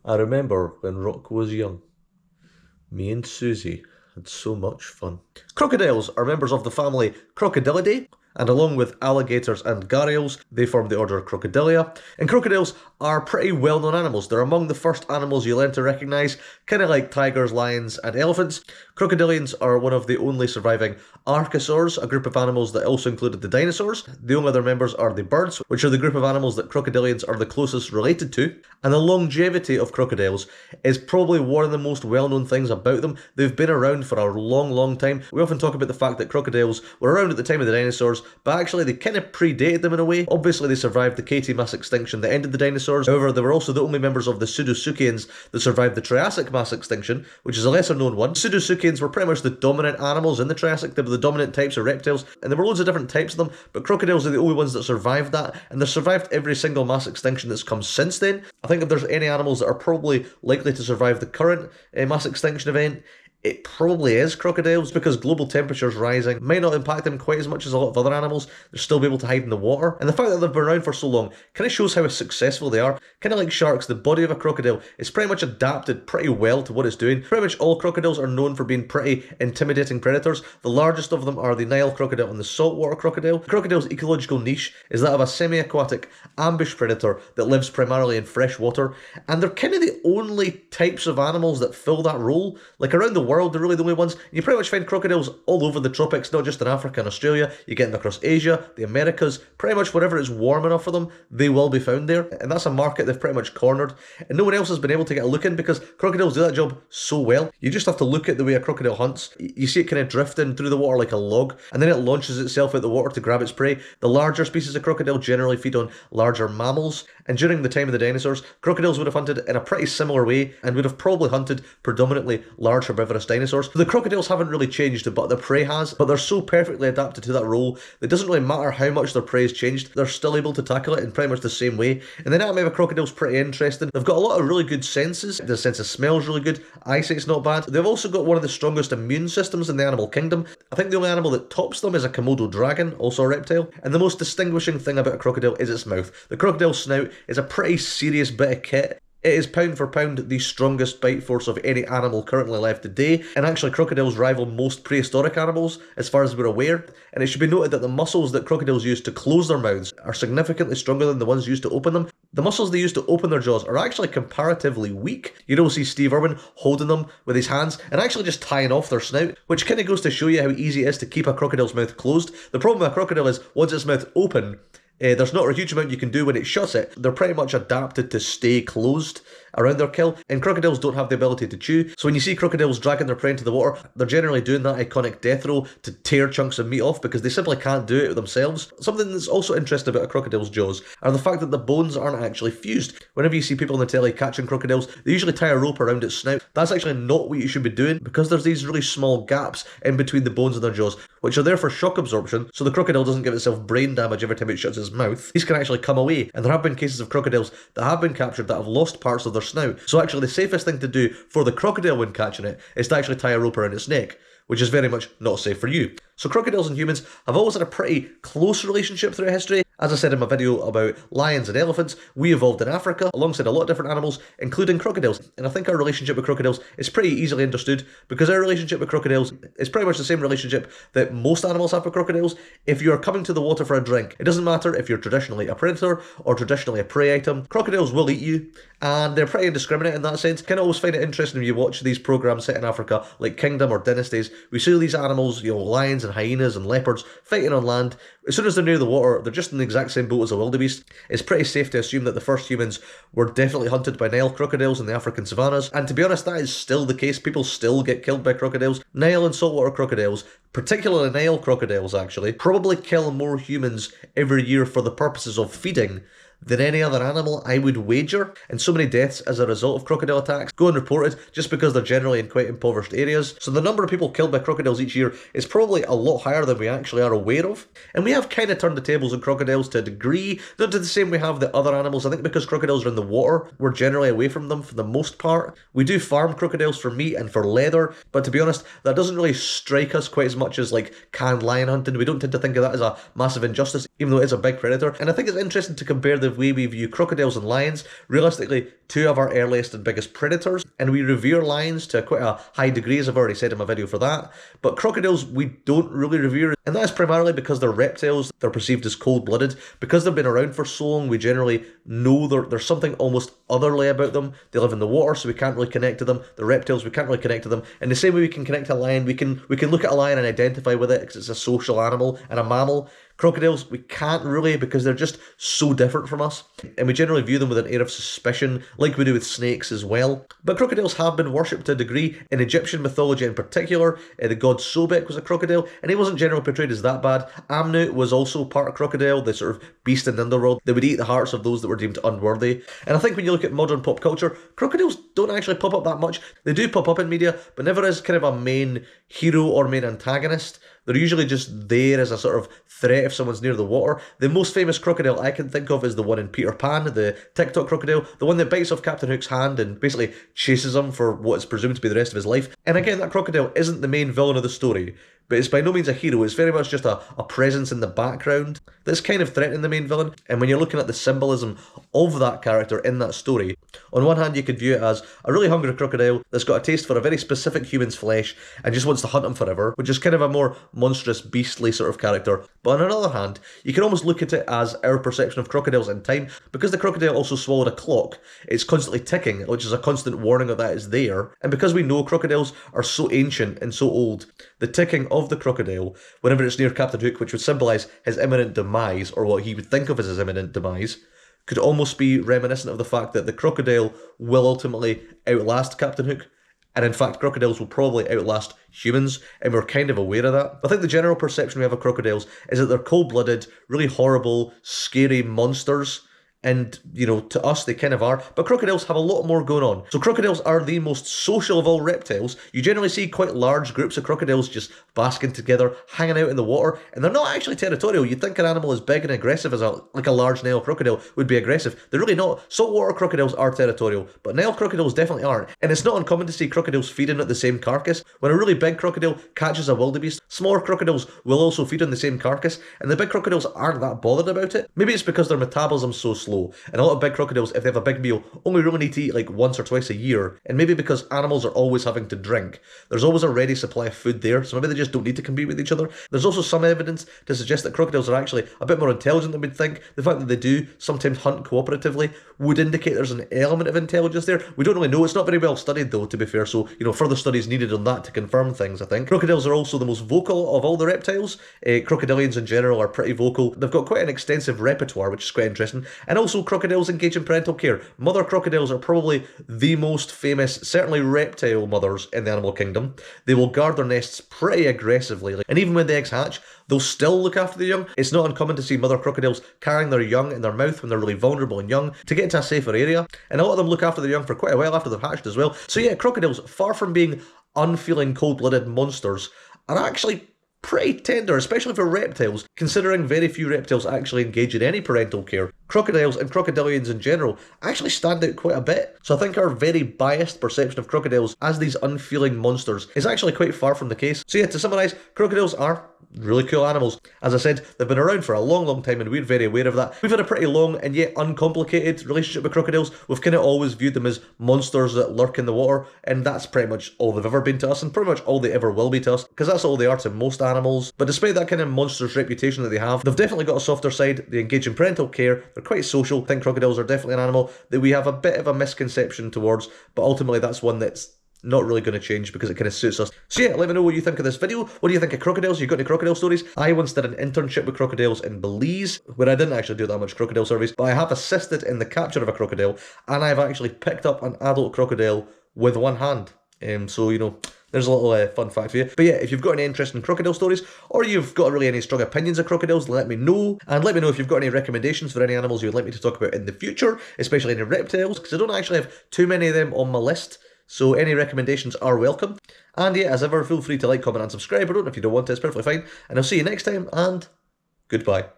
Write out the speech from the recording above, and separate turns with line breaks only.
I remember when Rock was young, me and Susie had so much fun. Crocodiles are members of the family Crocodilidae, and along with alligators and gharials, they form the order Crocodilia. And crocodiles are pretty well known animals. They're among the first animals you'll learn to recognise, kind of like tigers, lions, and elephants. Crocodilians are one of the only surviving archosaurs, a group of animals that also included the dinosaurs. The only other members are the birds, which are the group of animals that crocodilians are the closest related to. And the longevity of crocodiles is probably one of the most well-known things about them. They've been around for a long, long time. We often talk about the fact that crocodiles were around at the time of the dinosaurs, but actually they kind of predated them in a way. Obviously they survived the KT mass extinction that ended the dinosaurs. However, they were also the only members of the Pseudosuchians that survived the Triassic mass extinction, which is a lesser known one. Pseudosuchians were pretty much the dominant animals in the Triassic. They were the dominant types of reptiles, and there were loads of different types of them, but crocodiles are the only ones that survived that, and they've survived every single mass extinction that's come since then. I think if there's any animals that are probably likely to survive the current mass extinction event, it probably is crocodiles, because global temperatures rising might not impact them quite as much as a lot of other animals. They'll still be able to hide in the water. And the fact that they've been around for so long kind of shows how successful they are. Kind of like sharks, the body of a crocodile is pretty much adapted pretty well to what it's doing. Pretty much all crocodiles are known for being pretty intimidating predators. The largest of them are the Nile crocodile and the saltwater crocodile. The crocodile's ecological niche is that of a semi-aquatic ambush predator that lives primarily in fresh water. And they're kind of the only types of animals that fill that role. Like around the world, they're really the only ones. You pretty much find crocodiles all over the tropics, not just in Africa and Australia. You get them across Asia, the Americas, pretty much wherever it's warm enough for them, they will be found there. And that's a market they've pretty much cornered. And no one else has been able to get a look in because crocodiles do that job so well. You just have to look at the way a crocodile hunts. You see it kind of drifting through the water like a log, and then it launches itself out the water to grab its prey. The larger species of crocodile generally feed on larger mammals, and during the time of the dinosaurs, crocodiles would have hunted in a pretty similar way and would have probably hunted predominantly large herbivorous dinosaurs. So the crocodiles haven't really changed, but the prey has, but they're so perfectly adapted to that role that it doesn't really matter how much their prey has changed, they're still able to tackle it in pretty much the same way. And the anatomy of a crocodile's pretty interesting. They've got a lot of really good senses. The sense of smell's really good, eyesight's not bad. They've also got one of the strongest immune systems in the animal kingdom. I think the only animal that tops them is a Komodo dragon, also a reptile. And the most distinguishing thing about a crocodile is its mouth. The crocodile's snout is a pretty serious bit of kit. It is pound for pound the strongest bite force of any animal currently left today, and actually crocodiles rival most prehistoric animals as far as we're aware. And it should be noted that the muscles that crocodiles use to close their mouths are significantly stronger than the ones used to open them. The muscles they use to open their jaws are actually comparatively weak. You don't see Steve Irwin holding them with his hands and actually just tying off their snout, which kind of goes to show you how easy it is to keep a crocodile's mouth closed. The problem with a crocodile is once its mouth open, there's not a huge amount you can do when it shuts it. They're pretty much adapted to stay closed around their kill, and crocodiles don't have the ability to chew. So when you see crocodiles dragging their prey into the water, they're generally doing that iconic death roll to tear chunks of meat off because they simply can't do it themselves. Something that's also interesting about a crocodile's jaws are the fact that the bones aren't actually fused. Whenever you see people on the telly catching crocodiles, they usually tie a rope around its snout. That's actually not what you should be doing because there's these really small gaps in between the bones in their jaws, which are there for shock absorption, so the crocodile doesn't give itself brain damage every time it shuts its mouth. These can actually come away, and there have been cases of crocodiles that have been captured that have lost parts of their snout. So actually the safest thing to do for the crocodile when catching it is to actually tie a rope around its neck, which is very much not safe for you. So crocodiles and humans have always had a pretty close relationship throughout history. As I said in my video about lions and elephants, we evolved in Africa alongside a lot of different animals, including crocodiles. And I think our relationship with crocodiles is pretty easily understood because our relationship with crocodiles is pretty much the same relationship that most animals have with crocodiles. If you are coming to the water for a drink, it doesn't matter if you're traditionally a predator or traditionally a prey item, crocodiles will eat you, and they're pretty indiscriminate in that sense. Kind of always find it interesting when you watch these programs set in Africa, like Kingdom or Dynasties. We see these animals, lions and hyenas and leopards fighting on land. As soon as they're near the water, they're just in the exact same boat as a wildebeest. It's pretty safe to assume that the first humans were definitely hunted by Nile crocodiles in the African savannas, and to be honest, that is still the case. People still get killed by crocodiles. Nile and saltwater crocodiles, particularly Nile crocodiles actually, probably kill more humans every year for the purposes of feeding than any other animal, I would wager. And so many deaths as a result of crocodile attacks go unreported just because they're generally in quite impoverished areas. So the number of people killed by crocodiles each year is probably a lot higher than we actually are aware of. And we have kind of turned the tables on crocodiles to a degree, not to the same we have the other animals. I think because crocodiles are in the water, we're generally away from them for the most part. We do farm crocodiles for meat and for leather, but to be honest, that doesn't really strike us quite as much as like canned lion hunting. We don't tend to think of that as a massive injustice, even though it is a big predator. And I think it's interesting to compare the of way we view crocodiles and lions. Realistically, two of our earliest and biggest predators, and we revere lions to quite a high degree, as I've already said in my video for that. But crocodiles we don't really revere, and that is primarily because they're reptiles, they're perceived as cold-blooded. Because they've been around for so long, we generally know there's something almost otherly about them. They live in the water, so we can't really connect to them. They're reptiles, we can't really connect to them. In the same way we can connect to a lion, we can look at a lion and identify with it because it's a social animal and a mammal. Crocodiles, we can't really because they're just so different from us. And we generally view them with an air of suspicion, like we do with snakes as well. But crocodiles have been worshipped to a degree. In Egyptian mythology in particular, the god Sobek was a crocodile, and he wasn't generally portrayed as that bad. Amnu was also part crocodile, the sort of beast in the underworld that would eat the hearts of those that were deemed unworthy. And I think when you look at modern pop culture, crocodiles don't actually pop up that much. They do pop up in media, but never as kind of a main hero or main antagonist. They're usually just there as a sort of threat if someone's near the water. The most famous crocodile I can think of is the one in Peter Pan, the TikTok crocodile, the one that bites off Captain Hook's hand and basically chases him for what is presumed to be the rest of his life. And again, that crocodile isn't the main villain of the story, but it's by no means a hero. It's very much just a presence in the background that's kind of threatening the main villain. And when you're looking at the symbolism of that character in that story, on one hand you could view it as a really hungry crocodile that's got a taste for a very specific human's flesh and just wants to hunt him forever, which is kind of a more monstrous, beastly sort of character. But on another hand, you can almost look at it as our perception of crocodiles in time. Because the crocodile also swallowed a clock, it's constantly ticking, which is a constant warning of that it's there. And because we know crocodiles are so ancient and so old, the ticking of the crocodile, whenever it's near Captain Hook, which would symbolise his imminent demise, or what he would think of as his imminent demise, could almost be reminiscent of the fact that the crocodile will ultimately outlast Captain Hook. And in fact, crocodiles will probably outlast humans, and we're kind of aware of that. I think the general perception we have of crocodiles is that they're cold-blooded, really horrible, scary monsters. And, you know, to us, they kind of are. But crocodiles have a lot more going on. So crocodiles are the most social of all reptiles. You generally see quite large groups of crocodiles just basking together, hanging out in the water. And they're not actually territorial. You'd think an animal as big and aggressive as like a large Nile crocodile would be aggressive. They're really not. Saltwater crocodiles are territorial, but Nile crocodiles definitely aren't. And it's not uncommon to see crocodiles feeding at the same carcass. When a really big crocodile catches a wildebeest, smaller crocodiles will also feed on the same carcass. And the big crocodiles aren't that bothered about it. Maybe it's because their metabolism's so slow. And a lot of big crocodiles, if they have a big meal, only really need to eat like once or twice a year. And maybe because animals are always having to drink, there's always a ready supply of food there, so maybe they just don't need to compete with each other. There's also some evidence to suggest that crocodiles are actually a bit more intelligent than we'd think. The fact that they do sometimes hunt cooperatively would indicate there's an element of intelligence there. We don't really know. It's not very well studied though, to be fair, so, you know, further studies needed on that to confirm things, I think. Crocodiles are also the most vocal of all the reptiles. Crocodilians in general are pretty vocal. They've got quite an extensive repertoire, which is quite interesting. And also crocodiles engage in parental care. Mother crocodiles are probably the most famous, certainly reptile mothers in the animal kingdom. They will guard their nests pretty aggressively, and even when the eggs hatch, they'll still look after the young. It's not uncommon to see mother crocodiles carrying their young in their mouth when they're really vulnerable and young to get into a safer area, and a lot of them look after their young for quite a while after they've hatched as well. So yeah, crocodiles, far from being unfeeling, cold-blooded monsters, are actually pretty tender, especially for reptiles, considering very few reptiles actually engage in any parental care. Crocodiles and crocodilians in general actually stand out quite a bit. So I think our very biased perception of crocodiles as these unfeeling monsters is actually quite far from the case. So yeah, to summarise, crocodiles are really cool animals. As I said, they've been around for a long time and we're very aware of that. We've had a pretty long and yet uncomplicated relationship with crocodiles. We've kind of always viewed them as monsters that lurk in the water, and that's pretty much all they've ever been to us and pretty much all they ever will be to us, because that's all they are to most animals. But despite that kind of monstrous reputation that they have, they've definitely got a softer side. They engage in parental care, they're quite social. I think crocodiles are definitely an animal that we have a bit of a misconception towards, but ultimately that's one that's not really going to change because it kind of suits us. So yeah, let me know what you think of this video. What do you think of crocodiles? You got any crocodile stories? I once did an internship with crocodiles in Belize, where I didn't actually do that much crocodile surveys, but I have assisted in the capture of a crocodile, and I've actually picked up an adult crocodile with one hand. So, you know, there's a little fun fact for you. But yeah, if you've got any interesting crocodile stories, or you've got really any strong opinions of crocodiles, let me know. And let me know if you've got any recommendations for any animals you'd like me to talk about in the future, especially any reptiles, because I don't actually have too many of them on my list. So any recommendations are welcome. And yeah, as ever, feel free to like, comment and subscribe. I don't know if you don't want to, it's perfectly fine. And I'll see you next time, and goodbye.